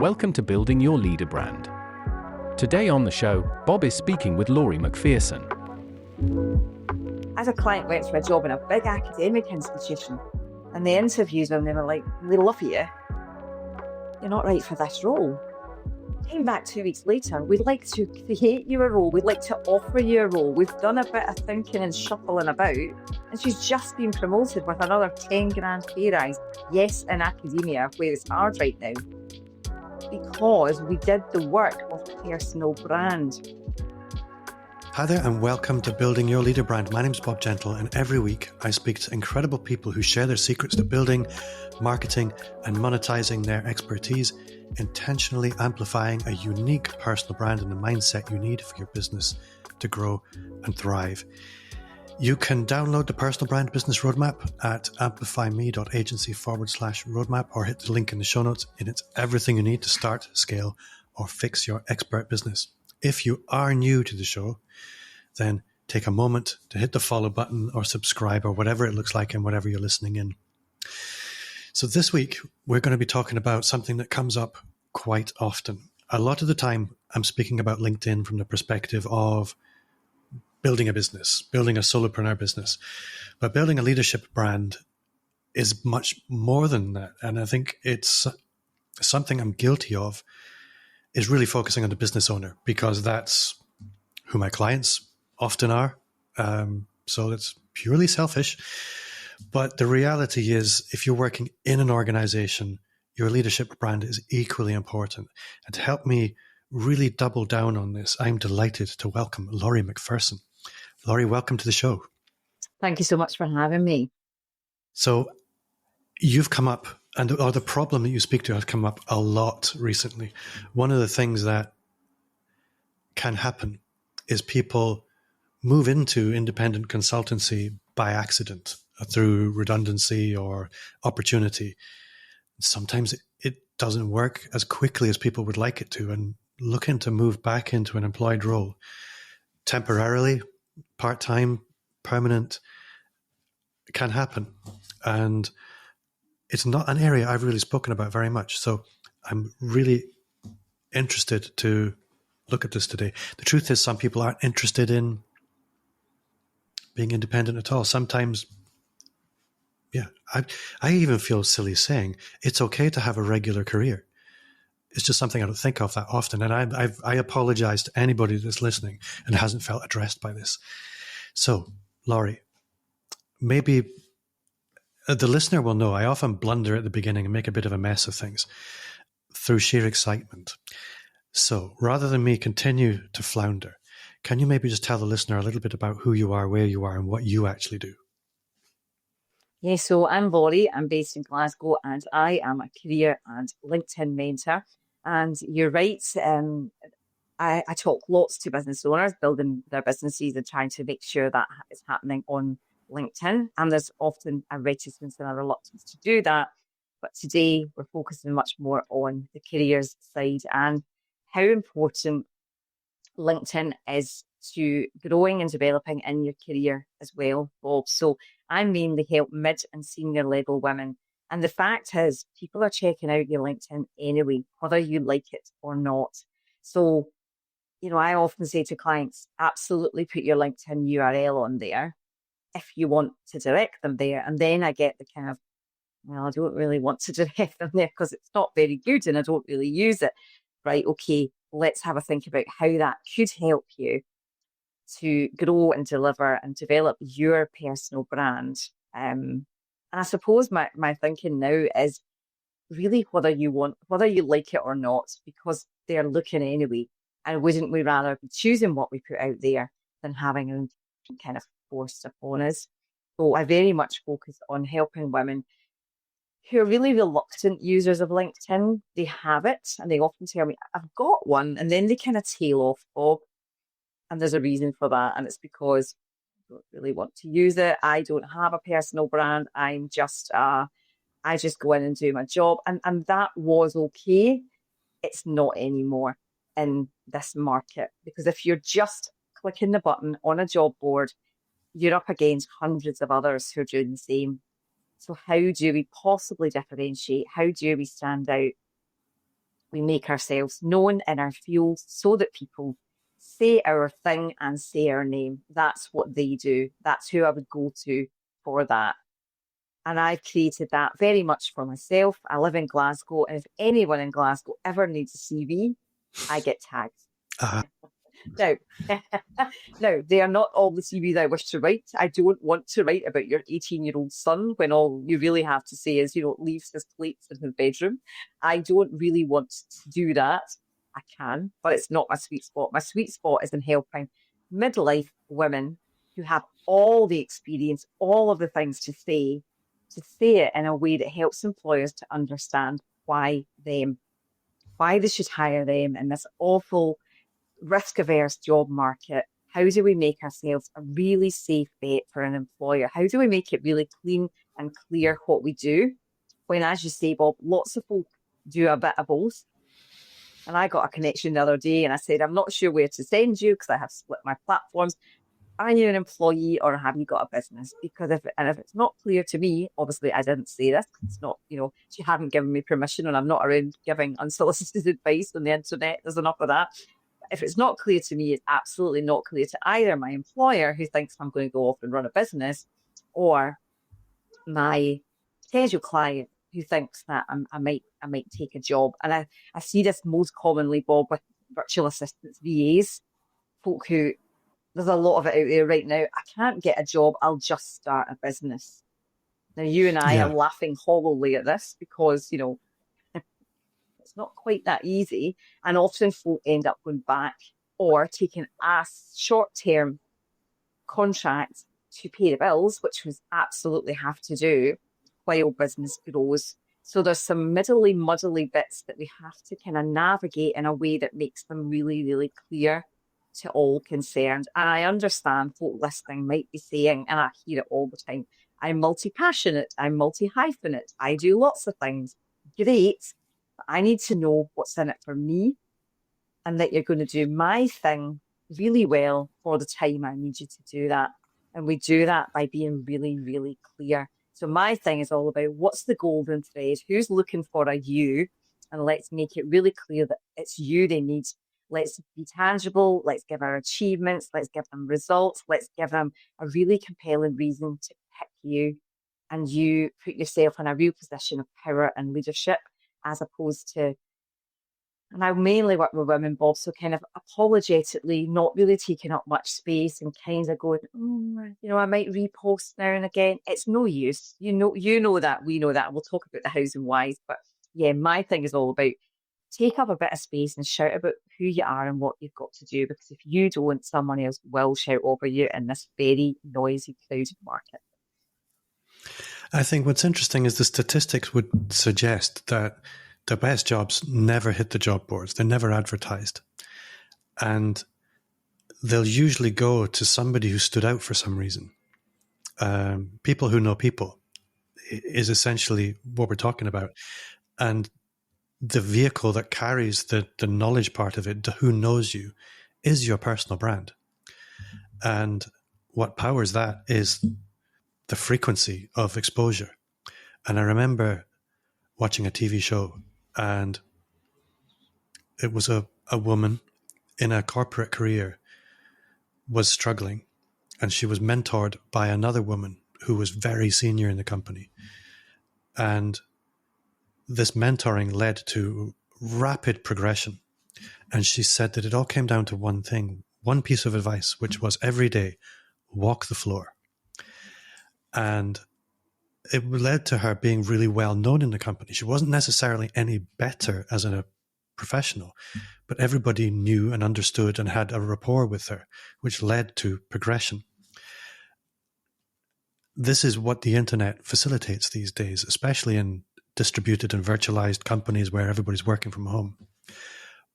Welcome to Building Your Leader Brand. Today on the show, Bob is speaking with Laurie Macpherson. As a client went for a job in a big academic institution, and they interviewed them, they were like, "We love you. You're not right for this role." Came back 2 weeks later, "We'd like to create you a role. We'd like to offer you a role. We've done a bit of thinking and shuffling about." And she's just been promoted with another 10 grand pay rise. Yes, in academia, where it's hard right now. Because we did the work of personal brand. Hi there and welcome to Building Your Leader Brand. My name's Bob Gentle, and every week I speak to incredible people who share their secrets to building, marketing and monetizing their expertise, intentionally amplifying a unique personal brand and the mindset you need for your business to grow and thrive. You can download the Personal Brand Business Roadmap at amplifyme.agency/roadmap or hit the link in the show notes, and it's everything you need to start, scale, or fix your expert business. If you are new to the show, then take a moment to hit the follow button or subscribe or whatever it looks like and whatever you're listening in. So this week, we're going to be talking about something that comes up quite often. A lot of the time, I'm speaking about LinkedIn from the perspective of building a business, building a solopreneur business. But building a leadership brand is much more than that. And I think it's something I'm guilty of, is really focusing on the business owner, because that's who my clients often are. So it's purely selfish. But the reality is, if you're working in an organization, your leadership brand is equally important. And to help me really double down on this, I'm delighted to welcome Laurie Macpherson. Laurie, welcome to the show. Thank you so much for having me. So you've come up, or the problem that you speak to has come up a lot recently. One of the things that can happen is people move into independent consultancy by accident, through redundancy or opportunity. Sometimes it doesn't work as quickly as people would like it to, and looking to move back into an employed role temporarily, part-time, permanent, can happen. And it's not an area I've really spoken about very much. So I'm really interested to look at this today. The truth is, some people aren't interested in being independent at all. Sometimes, I even feel silly saying it's okay to have a regular career. It's just something I don't think of that often. And I apologize to anybody that's listening and hasn't felt addressed by this. So, Laurie, maybe the listener will know I often blunder at the beginning and make a bit of a mess of things through sheer excitement. So rather than me continue to flounder, can you maybe just tell the listener a little bit about who you are, where you are, and what you actually do? Yeah, so I'm Laurie. I'm based in Glasgow, and I am a career and LinkedIn mentor. And you're right. I talk lots to business owners building their businesses and trying to make sure that is happening on LinkedIn. And there's often a reticence and a reluctance to do that. But today we're focusing much more on the careers side and how important LinkedIn is to growing and developing in your career as well, Bob. So I mainly help mid and senior level women. And the fact is, people are checking out your LinkedIn anyway, whether you like it or not. So, I often say to clients, absolutely put your LinkedIn URL on there if you want to direct them there. And then I get the kind of, well, I don't really want to direct them there because it's not very good and I don't really use it. Right, okay, let's have a think about how that could help you to grow and deliver and develop your personal brand. And I suppose my thinking now is really whether you like it or not, because they're looking anyway. And wouldn't we rather be choosing what we put out there than having it kind of forced upon us? So I very much focus on helping women who are really reluctant users of LinkedIn. They have it and they often tell me, I've got one, and then they kind of tail off, Bob. And there's a reason for that. And it's because I don't really want to use it. I don't have a personal brand. I just go in and do my job. And that was okay. It's not anymore in this market, because if you're just clicking the button on a job board, you're up against hundreds of others who are doing the same. So how do we possibly differentiate? How do we stand out? We make ourselves known in our field so that people say our thing and say our name. That's what they do. That's who I would go to for that. And I've created that very much for myself. I live in Glasgow, and if anyone in Glasgow ever needs a CV, I get tagged. Now, now, they are not all the CVs I wish to write. I don't want to write about your 18-year-old son when all you really have to say is, leaves his plates in his bedroom. I don't really want to do that. I can, but it's not my sweet spot. My sweet spot is in helping midlife women who have all the experience, all of the things to say it in a way that helps employers to understand why they should hire them in this awful risk-averse job market. How do we make ourselves a really safe bet for an employer? How do we make it really clean and clear what we do? When, as you say, Bob, lots of folk do a bit of both. And I got a connection the other day and I said, I'm not sure where to send you because I have split my platforms. Are you an employee or have you got a business? Because if it's not clear to me, obviously I didn't say this. It's not, she hadn't given me permission, and I'm not around giving unsolicited advice on the internet. There's enough of that. If it's not clear to me, it's absolutely not clear to either my employer who thinks I'm going to go off and run a business, or my potential client who thinks that I might take a job. And I see this most commonly, Bob, with virtual assistants, VAs, folk who, there's a lot of it out there right now. I can't get a job, I'll just start a business. Now, you and I are laughing hollowly at this because, it's not quite that easy. And often folk end up going back or taking a short-term contract to pay the bills, which we absolutely have to do while business grows. So there's some muddly bits that we have to kind of navigate in a way that makes them really, really clear to all concerned. And I understand folk listening might be saying, and I hear it all the time, I'm multi-passionate, I'm multi-hyphenate, I do lots of things. Great. But I need to know what's in it for me, and that you're going to do my thing really well for the time I need you to do that. And we do that by being really, really clear. So my thing is all about what's the golden thread, who's looking for a you, and let's make it really clear that it's you they need. Let's be tangible. Let's give our achievements. Let's give them results. Let's give them a really compelling reason to pick you, and you put yourself in a real position of power and leadership, as opposed to, and I mainly work with women, Bob, so kind of apologetically not really taking up much space and kind of going, I might repost now and again. It's no use. You know that, we know that. We'll talk about the hows and whys. But yeah, my thing is all about take up a bit of space and shout about who you are and what you've got to do. Because if you don't, someone else will shout over you in this very noisy, crowded market. I think what's interesting is the statistics would suggest that the best jobs never hit the job boards. They're never advertised. And they'll usually go to somebody who stood out for some reason. People who know people is essentially what we're talking about. And the vehicle that carries the knowledge part of it, the who knows you, is your personal brand. And what powers that is the frequency of exposure. And I remember watching a TV show, and it was a woman in a corporate career was struggling, and she was mentored by another woman who was very senior in the company. And this mentoring led to rapid progression. And she said that it all came down to one thing, one piece of advice, which was every day, walk the floor. And it led to her being really well known in the company. She wasn't necessarily any better as a professional, but everybody knew and understood and had a rapport with her, which led to progression. This is what the internet facilitates these days, especially in distributed and virtualized companies where everybody's working from home.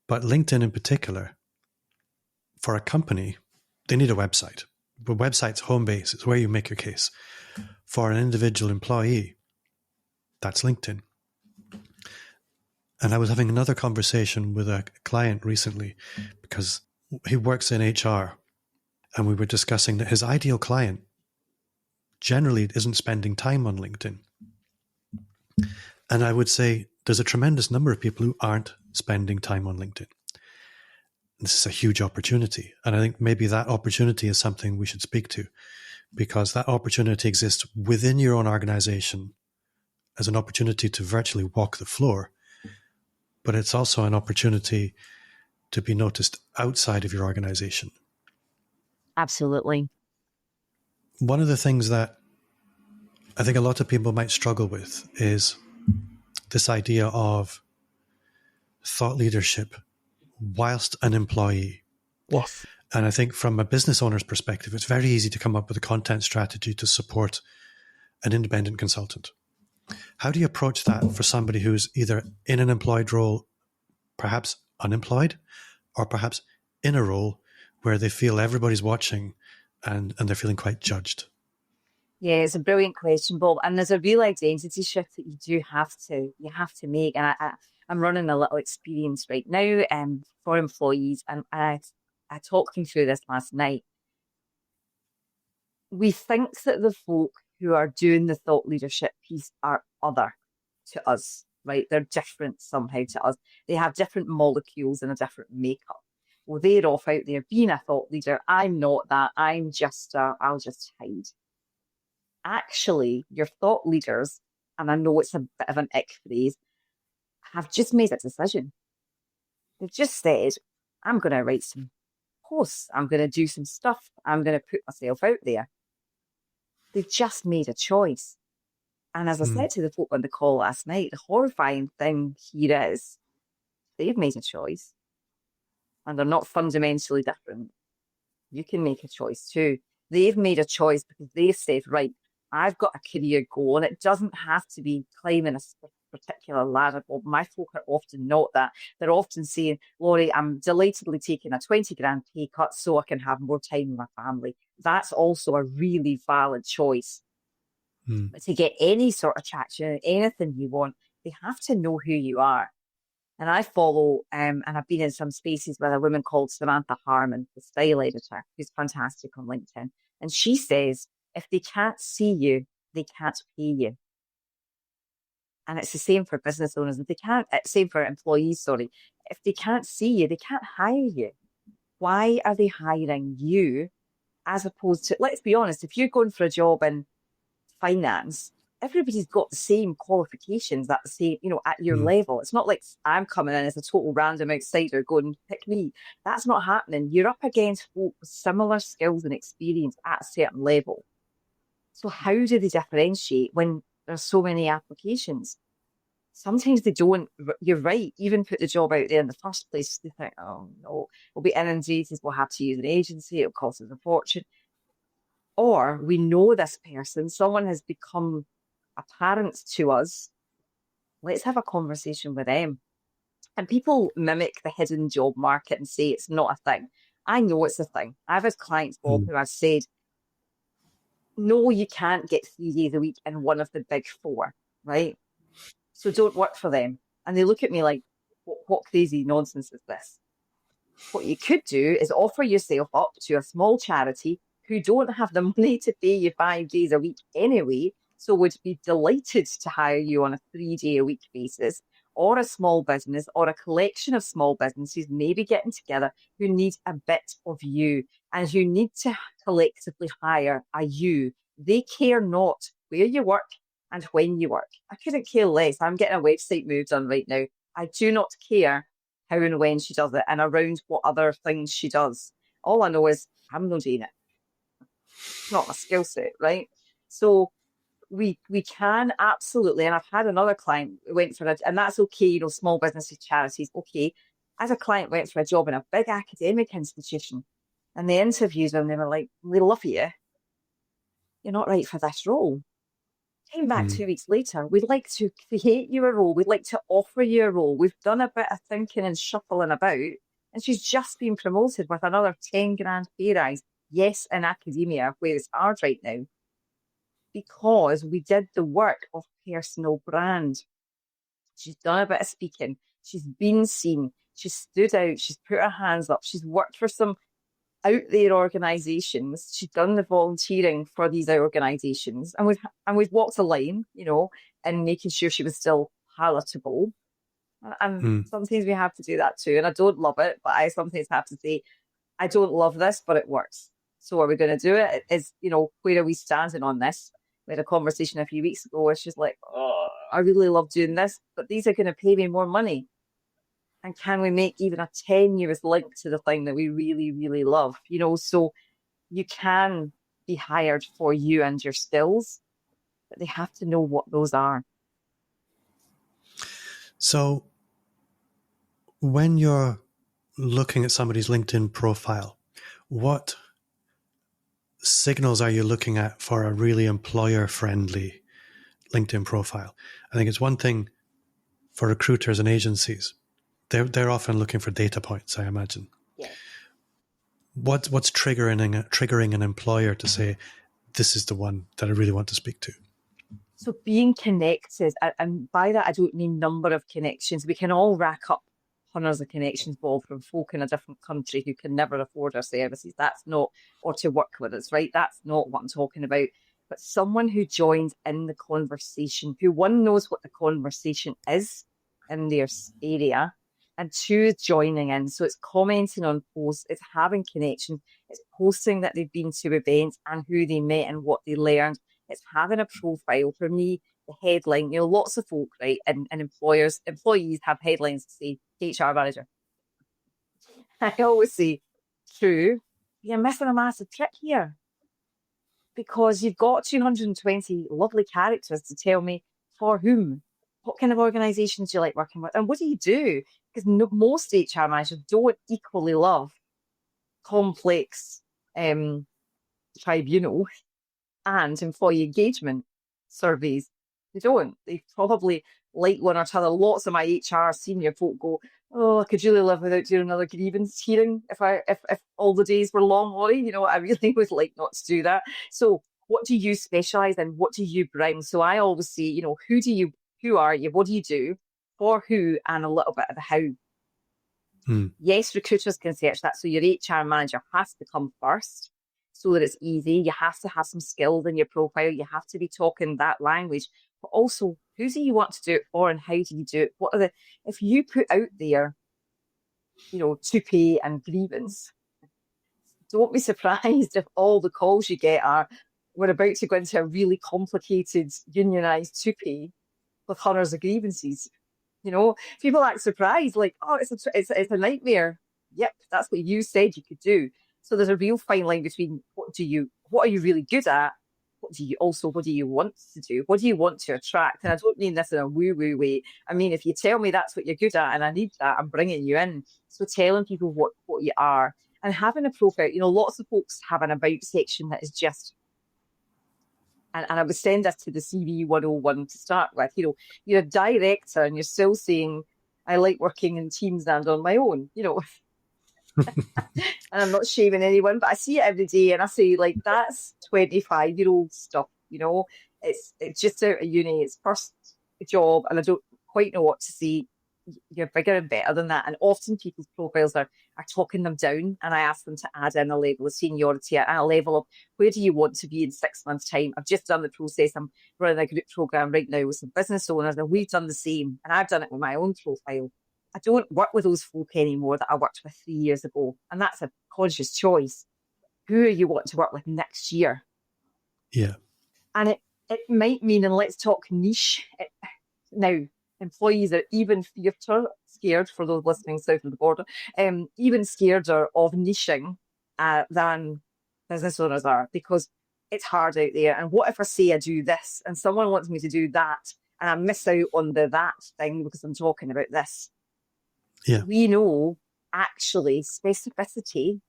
But LinkedIn in particular, for a company, they need a website. The website's home base. It's where you make your case. For an individual employee, that's LinkedIn. And I was having another conversation with a client recently because he works in HR, and we were discussing that his ideal client generally isn't spending time on LinkedIn. And I would say there's a tremendous number of people who aren't spending time on LinkedIn. This is a huge opportunity. And I think maybe that opportunity is something we should speak to, because that opportunity exists within your own organization as an opportunity to virtually walk the floor. But it's also an opportunity to be noticed outside of your organization. Absolutely. One of the things that I think a lot of people might struggle with is this idea of thought leadership whilst an employee. Yes. And I think from a business owner's perspective, it's very easy to come up with a content strategy to support an independent consultant. How do you approach that for somebody who's either in an employed role, perhaps unemployed, or perhaps in a role where they feel everybody's watching and they're feeling quite judged? Yeah, it's a brilliant question, Bob. And there's a real identity shift that you have to make. And I'm running a little experience right now for employees, and I talked them through this last night. We think that the folk who are doing the thought leadership piece are other to us, right? They're different somehow to us. They have different molecules and a different makeup. Well, they're off out there being a thought leader. I'm not that. I'm just, I'll just hide. Actually, your thought leaders, and I know it's a bit of an ick phrase, have just made a decision. They've just said, I'm going to write some posts. I'm going to do some stuff. I'm going to put myself out there. They've just made a choice. And as I said to the folk on the call last night, the horrifying thing here is they've made a choice and they're not fundamentally different. You can make a choice too. They've made a choice because they've said, right, I've got a career goal, and it doesn't have to be climbing a particular ladder. Well, my folk are often not that. They're often saying, Laurie, I'm delightedly taking a 20 grand pay cut so I can have more time with my family. That's also a really valid choice. But to get any sort of traction, anything you want, they have to know who you are. And I follow, and I've been in some spaces with a woman called Samantha Harmon, the style editor, who's fantastic on LinkedIn. And she says, if they can't see you, they can't pay you. And it's the same for business owners. If they can't, same for employees, sorry. If they can't see you, they can't hire you. Why are they hiring you as opposed to, let's be honest, if you're going for a job in finance, everybody's got the same qualifications at the same, at your level. It's not like I'm coming in as a total random outsider going, pick me. That's not happening. You're up against folk with similar skills and experience at a certain level. So how do they differentiate when there's so many applications? Sometimes they don't. You're right. Even put the job out there in the first place, they think, oh no, we'll be inundated. We'll have to use an agency. It'll cost us a fortune. Or we know this person, someone has become apparent to us. Let's have a conversation with them. And people mimic the hidden job market and say it's not a thing. I know it's a thing. I've had clients, Bob, who have said, no, you can't get 3 days a week in one of the big four, right? So don't work for them. And they look at me like, what crazy nonsense is this? What you could do is offer yourself up to a small charity who don't have the money to pay you 5 days a week anyway, so would be delighted to hire you on a 3-day-a-week basis, or a small business or a collection of small businesses maybe getting together who need a bit of you and who need to collectively hire a you. They care not where you work and when you work. I couldn't care less. I'm getting a website moved on right now. I do not care how and when she does it and around what other things she does. All I know is I'm not doing it. It's not my skill set, right? So we can absolutely, and I've had another client went for it, and that's okay, small businesses, charities, okay. As a client went for a job in a big academic institution, and they interviewed them, they were like, we love you. You're not right for this role. Came back 2 weeks later, we'd like to create you a role. We'd like to offer you a role. We've done a bit of thinking and shuffling about, and she's just been promoted with another 10 grand pay rise. Yes, in academia, where it's hard right now, because we did the work of personal brand. She's done a bit of speaking. She's been seen. She's stood out. She's put her hands up. She's worked for some out there organisations. She's done the volunteering for these organisations, and we've walked a line, in making sure she was still palatable. And sometimes we have to do that too. And I don't love it, but I sometimes have to say, I don't love this, but it works. So are we going to do it? Is, where are we standing on this? We had a conversation a few weeks ago where she's like, oh, I really love doing this, but these are going to pay me more money. And can we make even a tenuous link to the thing that we really, really love? So you can be hired for you and your skills, but they have to know what those are. So when you're looking at somebody's LinkedIn profile, what signals are you looking at for a really employer-friendly LinkedIn profile? I think it's one thing for recruiters and agencies. They're often looking for data points, I imagine. Yeah. What's triggering an employer to say, this is the one that I really want to speak to? So being connected, and by that I don't mean number of connections. We can all rack up hundreds of connections, Bob, from folk in a different country who can never afford our services. That's not, or to work with us, right? That's not what I'm talking about. But someone who joins in the conversation, who one knows what the conversation is in their area, and two is joining in. So it's commenting on posts, it's having connection, it's posting that they've been to events and who they met and what they learned. It's having a profile. For me, the headline, lots of folk, right, and employees have headlines to say HR manager. I always say, true, you're missing a massive trick here, because you've got 220 lovely characters to tell me for whom. What kind of organisations do you like working with? And what do you do? Because most HR managers don't equally love complex tribunal and employee engagement surveys. They don't. They probably like one or t'other. Lots of my HR senior folk go, oh, I could really live without doing another grievance hearing if all the days were long, Laurie. I really would like not to do that. So what do you specialise in? What do you bring? So I always say, who are you? What do you do? For who? And a little bit of the how. Yes, recruiters can search that. So your HR manager has to come first so that it's easy. You have to have some skills in your profile. You have to be talking that language. But also, who do you want to do it for and how do you do it? If you put out there, to pay and grievance, don't be surprised if all the calls you get are, we're about to go into a really complicated unionised to pay with hundreds of grievances. People act surprised, like, oh, it's a nightmare. Yep, that's what you said you could do. So there's a real fine line between what are you really good at? What do you want to do? What do you want to attract? And I don't mean this in a woo-woo way. I mean, if you tell me that's what you're good at and I need that, I'm bringing you in. So telling people what you are and having a profile. Lots of folks have an about section that is just, and I would send this to the CV 101 to start with. You're a director and you're still saying, I like working in teams and on my own, And I'm not shaming anyone, but I see it every day and I say, like, that's 25-year-old stuff, It's just out of uni, it's first job, and I don't quite know what to say. You're bigger and better than that. And often people's profiles are talking them down, and I ask them to add in a level of seniority and a level of where do you want to be in 6 months' time. I've just done the process. I'm running a group program right now with some business owners, and we've done the same. And I've done it with my own profile. I don't work with those folk anymore that I worked with 3 years ago. And that's a conscious choice. Who are you want to work with next year? Yeah. And it might mean, and let's talk niche. Now, employees are even scared, for those listening south of the border, even scareder of niching than business owners are, because it's hard out there. And what if I say I do this and someone wants me to do that and I miss out on the that thing because I'm talking about this? Yeah. We know actually specificity,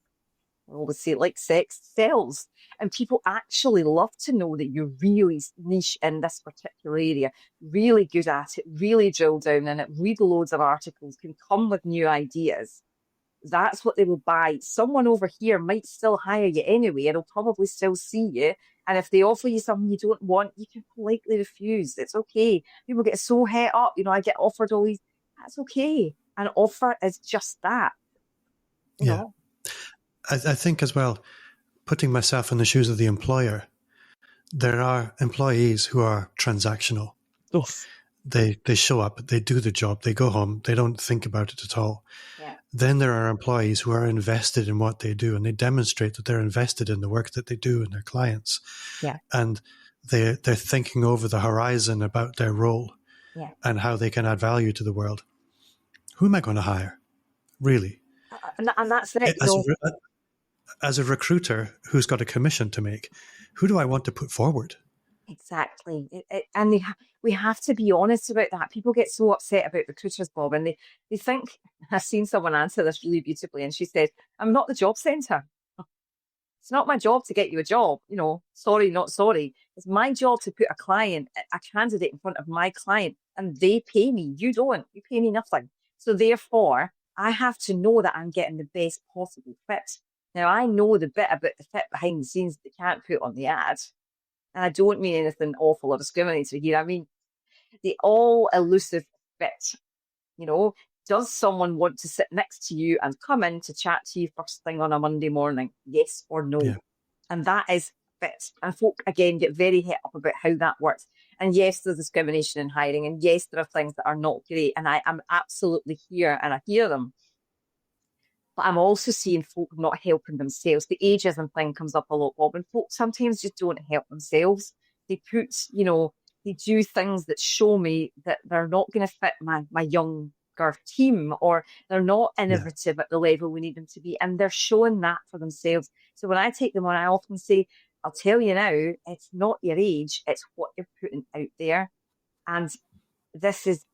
I always say, like sex, sells. And people actually love to know that you're really niche in this particular area, really good at it, really drill down in it, read loads of articles, can come with new ideas. That's what they will buy. Someone over here might still hire you anyway, and they'll probably still see you. And if they offer you something you don't want, you can politely refuse. It's okay. People get so het up. I get offered all these. That's okay. An offer is just that. You know? I think as well, putting myself in the shoes of the employer, there are employees who are transactional. Yes. They show up, they do the job, they go home, they don't think about it at all. Yeah. Then there are employees who are invested in what they do, and they demonstrate that they're invested in the work that they do and their clients. Yeah. And they're thinking over the horizon about their role and how they can add value to the world. Who am I going to hire? Really? And that's it. As a recruiter who's got a commission to make, who do I want to put forward? Exactly. And we have to be honest about that. People get so upset about recruiters, Bob, and they think, I've seen someone answer this really beautifully, and she said, I'm not the job centre. It's not my job to get you a job. Sorry, not sorry. It's my job to put a candidate in front of my client, and they pay me. You don't. You pay me nothing. So therefore, I have to know that I'm getting the best possible fit. Now, I know the bit about the fit behind the scenes that they can't put on the ad. And I don't mean anything awful or discriminatory here. I mean, the all elusive fit. Does someone want to sit next to you and come in to chat to you first thing on a Monday morning? Yes or no? Yeah. And that is fit. And folk, again, get very hit up about how that works. And yes, there's discrimination in hiring. And yes, there are things that are not great. And I am absolutely here and I hear them. But I'm also seeing folk not helping themselves. The ageism thing comes up a lot, Bob, and folk sometimes just don't help themselves. They they do things that show me that they're not going to fit my younger team, or they're not innovative at the level we need them to be. And they're showing that for themselves. So when I take them on, I often say, I'll tell you now, it's not your age, it's what you're putting out there. And this is,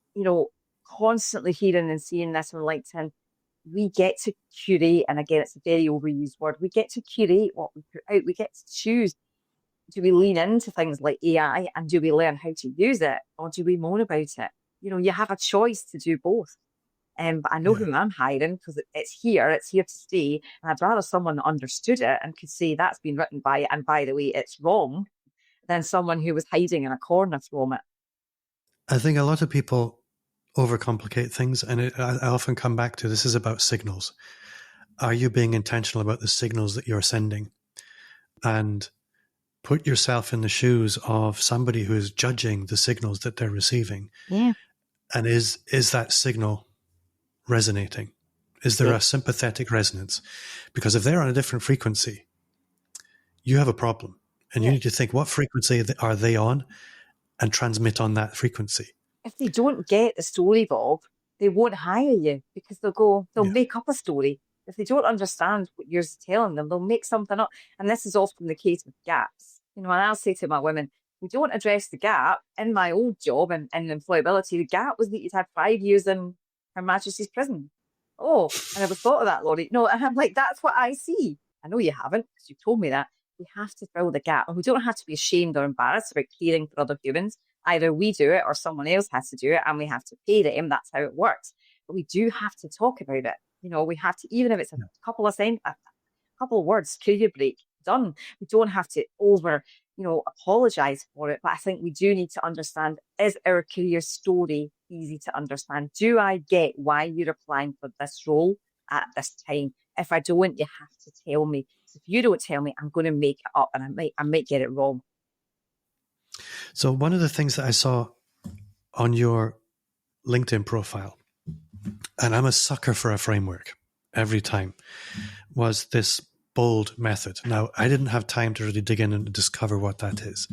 constantly hearing and seeing this on LinkedIn. We get to curate, and again, it's a very overused word, we get to curate what we put out. We get to choose. Do we lean into things like AI and do we learn how to use it, or do we moan about it? You have a choice to do both. But I know who I'm hiring because it's here to stay. And I'd rather someone that understood it and could say that's been written by it, and by the way, it's wrong, than someone who was hiding in a corner from it. I think a lot of people overcomplicate things, and I often come back to, this is about signals. Are you being intentional about the signals that you're sending? And put yourself in the shoes of somebody who is judging the signals that they're receiving. Yeah. And is that signal resonating? Is there a sympathetic resonance? Because if they're on a different frequency, you have a problem. And you need to think, what frequency are they on, and transmit on that frequency. If they don't get the story, Bob, they won't hire you, because they'll make up a story. If they don't understand what you're telling them, they'll make something up. And this is often the case with gaps. And I'll say to my women, we don't address the gap. In my old job and in employability, the gap was that you'd had 5 years in Her Majesty's prison. Oh, I never thought of that, Laurie. No, and I'm like, that's what I see. I know you haven't, because you told me that. We have to fill the gap. And we don't have to be ashamed or embarrassed about caring for other humans. Either we do it or someone else has to do it, and we have to pay them. That's how it works. But we do have to talk about it. We have to, even if it's a couple of words, career break, done. We don't have to apologize for it. But I think we do need to understand, is our career story easy to understand? Do I get why you're applying for this role at this time? If I don't, you have to tell me. If you don't tell me, I'm going to make it up, and I might get it wrong. So one of the things that I saw on your LinkedIn profile, and I'm a sucker for a framework every time, was this BOLD method. Now, I didn't have time to really dig in and discover what that is,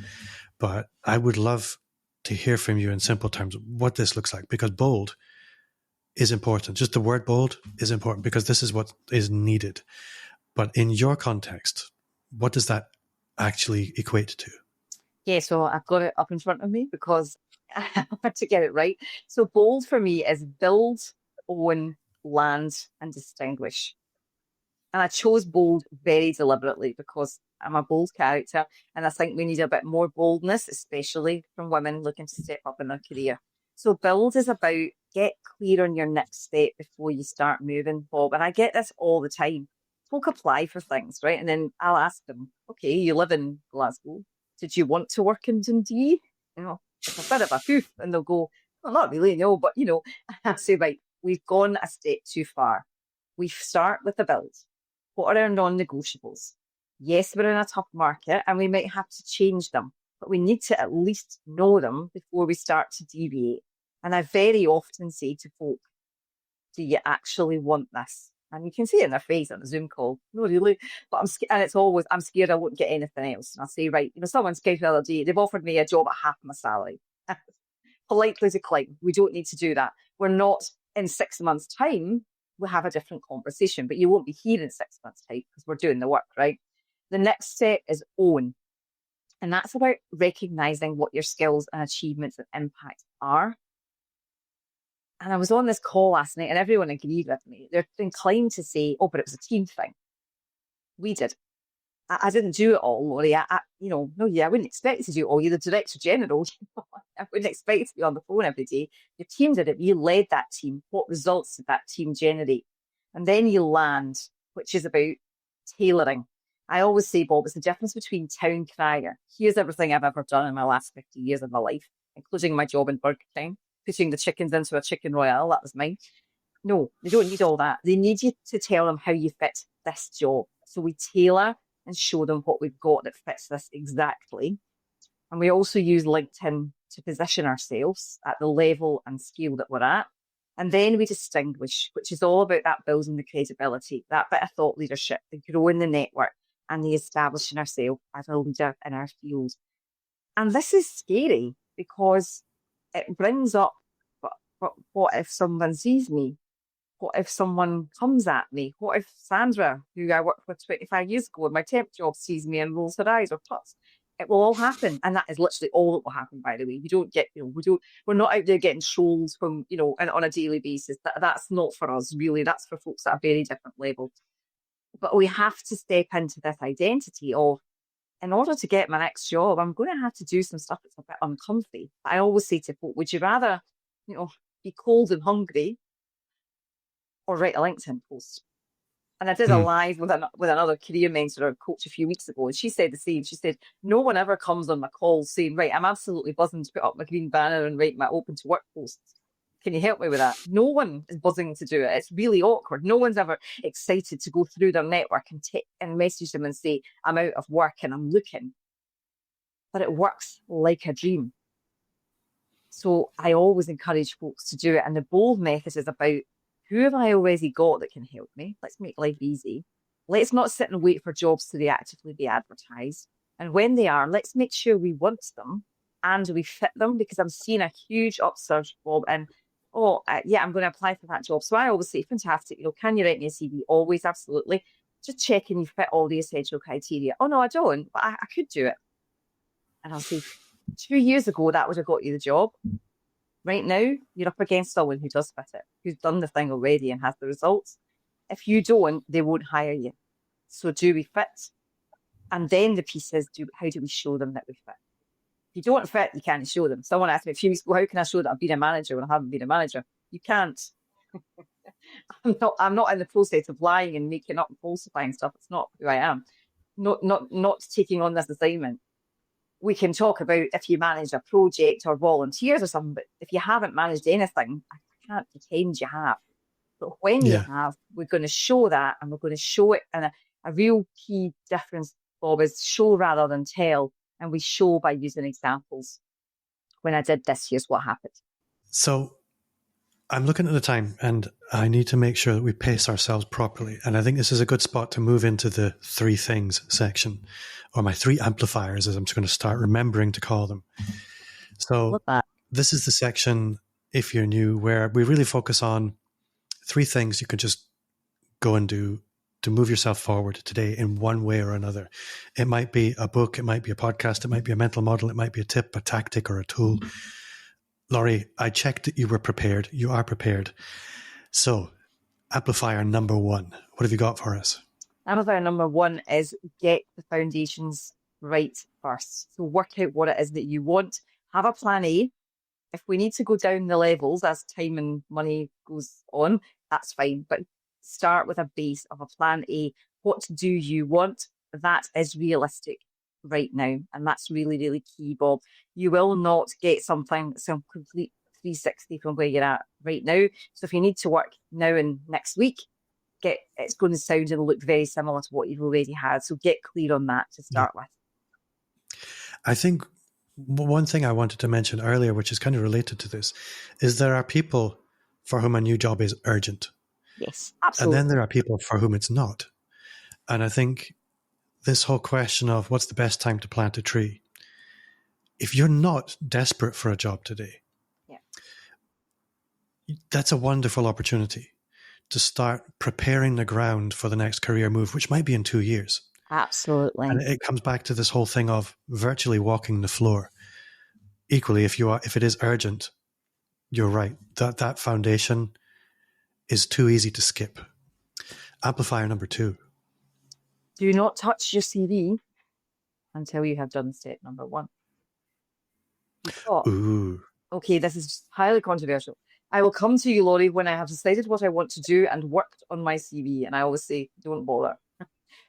but I would love to hear from you in simple terms what this looks like, because BOLD is important. Just the word BOLD is important because this is what is needed. But in your context, what does that actually equate to? Yeah, so I've got it up in front of me because I want to get it right. So BOLD for me is build, own, land, and distinguish. And I chose BOLD very deliberately because I'm a bold character, and I think we need a bit more boldness, especially from women looking to step up in their career. So build is about get clear on your next step before you start moving, Bob. And I get this all the time. Folk apply for things, right? And then I'll ask them, okay, you live in Glasgow. Did you want to work in Dundee? It's a bit of a poof. And they'll go, well, not really, no. But, I say, right, we've gone a step too far. We start with the build. What are our non-negotiables? Yes, we're in a tough market and we might have to change them. but we need to at least know them before we start to deviate. And I very often say to folk, do you actually want this? And you can see it in their face on a Zoom call. No, really. But I'm scared. And it's always, I'm scared I won't get anything else. And I'll say, right, someone's came the other day, they've offered me a job at half my salary. Politely decline. We don't need to do that. We're not in 6 months' time. We'll have a different conversation, but you won't be here in 6 months' time because we're doing the work, right? The next step is own. And that's about recognizing what your skills and achievements and impact are. And I was on this call last night and everyone agreed with me. They're inclined to say, oh, but it was a team thing. We did. I didn't do it all, Laurie. I wouldn't expect you to do it all. You're the director general. I wouldn't expect you to be on the phone every day. Your team did it. You led that team. What results did that team generate? And then you land, which is about tailoring. I always say, Bob, it's the difference between town crier. Here's everything I've ever done in my last 50 years of my life, including my job in Burger King, putting the chickens into a chicken royale. That was mine. No, they don't need all that. They need you to tell them how you fit this job. So we tailor and show them what we've got that fits this exactly. And we also use LinkedIn to position ourselves at the level and scale that we're at. And then we distinguish, which is all about that building the credibility, that bit of thought leadership, the growing the network, and the establishing ourselves as a leader in our field. And this is scary because it brings up, but what if someone sees me? What if someone comes at me? What if Sandra, who I worked with 25 years ago in my temp job, sees me and rolls her eyes or tuts? It will all happen. And that is literally all that will happen, by the way. You don't get, we're not out there getting trolls from, and on a daily basis. That's not for us, really. That's for folks at a very different level. But we have to step into this identity of, in order to get my next job, I'm going to have to do some stuff that's a bit uncomfy. I always say to folk, would you rather, be cold and hungry or write a LinkedIn post? And I did a live with another career mentor or coach a few weeks ago, and she said the same. She said, no one ever comes on my calls saying, right, I'm absolutely buzzing to put up my green banner and write my open to work posts. Can you help me with that? No one is buzzing to do it. It's really awkward. No one's ever excited to go through their network and message them and say, I'm out of work and I'm looking. But it works like a dream. So I always encourage folks to do it. And the bold method is about, who have I already got that can help me? Let's make life easy. Let's not sit and wait for jobs to actively be advertised. And when they are, let's make sure we want them and we fit them, because I'm seeing a huge upsurge, Bob, and I'm going to apply for that job. So I always say, fantastic, can you write me a CV? Always, absolutely. Just checking you fit all the essential criteria. Oh, no, I don't, but I could do it. And I'll say, 2 years ago, that would have got you the job. Right now, you're up against someone who does fit it, who's done the thing already and has the results. If you don't, they won't hire you. So do we fit? And then the piece is, how do we show them that we fit? If you don't fit, you can't show them. Someone asked me a few weeks ago, how can I show that I've been a manager when I haven't been a manager? You can't. I'm not in the process of lying and making up and falsifying stuff. It's not who I am. Not taking on this assignment. We can talk about if you manage a project or volunteers or something, but if you haven't managed anything, I can't pretend you have. But when you have, we're going to show that, and we're going to show it. And a real key difference, Bob, is show rather than tell. And we show by using examples. When I did this, here's what happened. So I'm looking at the time, and I need to make sure that we pace ourselves properly. And I think this is a good spot to move into the 3 things section, or my 3 amplifiers, as I'm just going to start remembering to call them. So this is the section, if you're new, where we really focus on 3 things you can just go and do to move yourself forward today in one way or another. It might be a book, it might be a podcast, it might be a mental model, it might be a tip, a tactic, or a tool. Laurie, I checked that you were prepared. You are prepared. So, amplifier number 1, what have you got for us? Amplifier number 1 is get the foundations right first. So work out what it is that you want. Have a plan A. If we need to go down the levels as time and money goes on, that's fine. But start with a base of a plan A. What do you want? That is realistic right now. And that's really, really key, Bob. You will not get some complete 360 from where you're at right now. So if you need to work now and next week, it's going to sound and look very similar to what you've already had. So get clear on that to start with. I think One thing I wanted to mention earlier, which is kind of related to this, is there are people for whom a new job is urgent. Yes, And absolutely. then there are people for whom it's not. And I think this whole question of what's the best time to plant a tree, if you're not desperate for a job today, Yeah. that's a wonderful opportunity to start preparing the ground for the next career move, which might be in 2 years. Absolutely. And it comes back to this whole thing of virtually walking the floor. Equally, if it is urgent, you're right. That foundation is too easy to skip. Amplifier number 2. Do not touch your CV until you have done step number 1. Because, Ooh. okay, this is highly controversial. I will come to you, Laurie, when I have decided what I want to do and worked on my CV. And I always say, don't bother.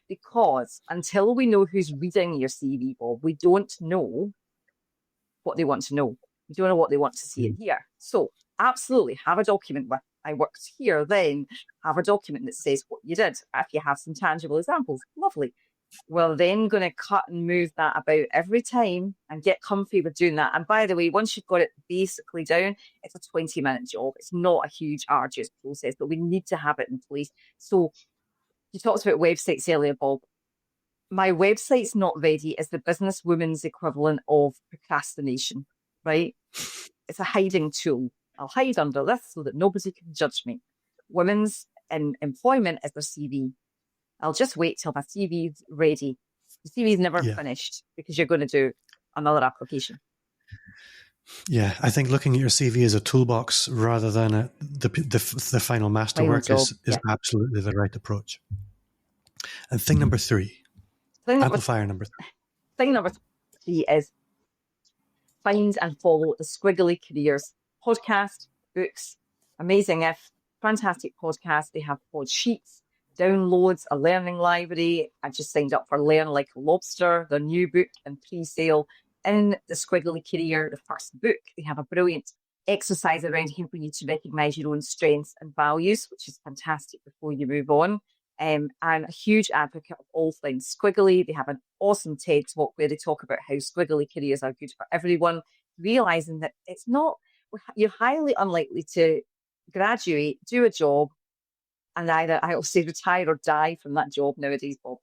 Because until we know who's reading your CV, Bob, we don't know what they want to know. We don't know what they want to see and hear. So absolutely have a document with, I worked here, then have a document that says what you did. If you have some tangible examples, lovely. We're then going to cut and move that about every time and get comfy with doing that. And by the way, once you've got it basically down, it's a 20-minute job. It's not a huge, arduous process, but we need to have it in place. So you talked about websites earlier, Bob. My website's not ready is the businesswoman's equivalent of procrastination, right? It's a hiding tool. I'll hide under this so that nobody can judge me. Women's in employment is their CV. I'll just wait till my CV's ready. The CV's never finished because you're going to do another application. Yeah, I think looking at your CV as a toolbox rather than the final masterwork is absolutely the right approach. And thing number 3, amplifier number 3. Thing number 3 is find and follow the Squiggly Careers podcast, books, Amazing If, fantastic podcast. They have pod sheets, downloads, a learning library. I just signed up for Learn Like a Lobster, their new book in pre-sale. In the Squiggly Career, the first book, they have a brilliant exercise around helping you to recognise your own strengths and values, which is fantastic before you move on. And a huge advocate of all things squiggly. They have an awesome TED talk where they talk about how squiggly careers are good for everyone, realising that it's not, you're highly unlikely to graduate, do a job, and either, I will say, retire or die from that job nowadays, Bob.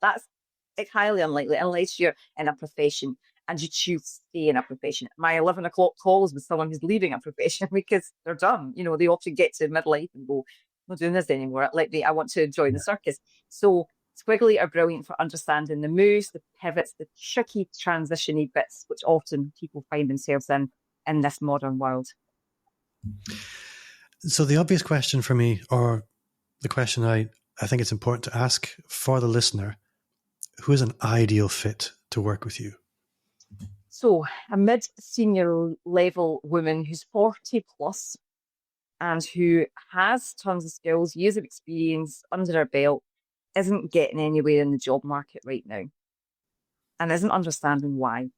It's highly unlikely unless you're in a profession and you choose to stay in a profession. My 11 o'clock calls with someone who's leaving a profession because they're done. You know, they often get to midlife and go, I'm not doing this anymore. I want to join the circus. So Squiggly are brilliant for understanding the moves, the pivots, the tricky transition-y bits, which often people find themselves in this modern world. So the obvious question for me, or the question I think it's important to ask for the listener, who is an ideal fit to work with you? So a mid-senior level woman who's 40 plus and who has tons of skills, years of experience under her belt, isn't getting anywhere in the job market right now and isn't understanding why,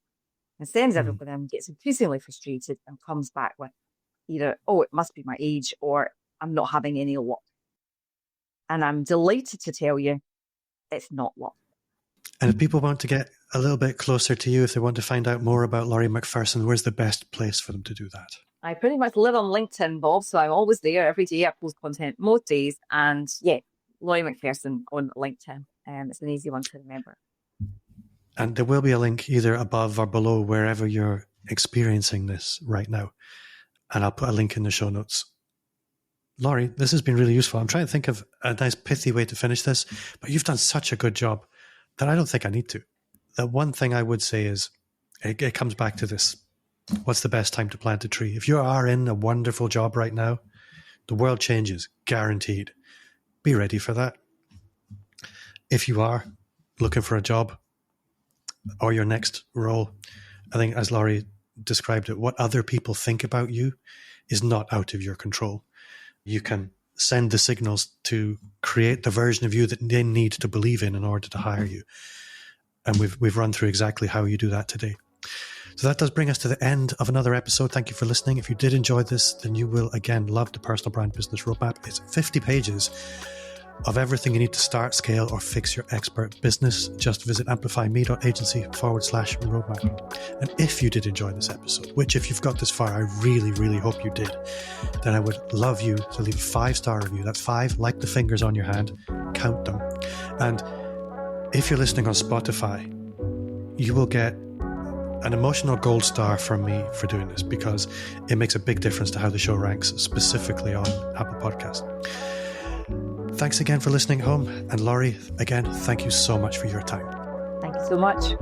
and sends everybody and gets increasingly frustrated and comes back with either, oh, it must be my age, or I'm not having any luck. And I'm delighted to tell you it's not luck. And if people want to get a little bit closer to you, if they want to find out more about Laurie Macpherson, where's the best place for them to do that? I pretty much live on LinkedIn, Bob, so I'm always there. Every day I post content most days. And yeah, Laurie Macpherson on LinkedIn. It's an easy one to remember. And there will be a link either above or below wherever you're experiencing this right now. And I'll put a link in the show notes. Laurie, this has been really useful. I'm trying to think of a nice pithy way to finish this, but you've done such a good job that I don't think I need to. The one thing I would say is, it comes back to this. What's the best time to plant a tree? If you are in a wonderful job right now, the world changes, guaranteed. Be ready for that. If you are looking for a job or your next role, I think as Laurie described it, what other people think about you is not out of your control. You can send the signals to create the version of you that they need to believe in order to hire you. And we've run through exactly how you do that today. So that does bring us to the end of another episode. Thank you for listening. If you did enjoy this, then you will, again, love the Personal Brand Business Roadmap. It's 50 pages of everything you need to start, scale, or fix your expert business, just visit amplifyme.agency/roadmap. And if you did enjoy this episode, which if you've got this far, I really, really hope you did, then I would love you to leave a 5-star review. That's 5, like the fingers on your hand, count them. And if you're listening on Spotify, you will get an emotional gold star from me for doing this, because it makes a big difference to how the show ranks, specifically on Apple Podcasts. Thanks again for listening at home. And Laurie, again, thank you so much for your time. Thank you so much.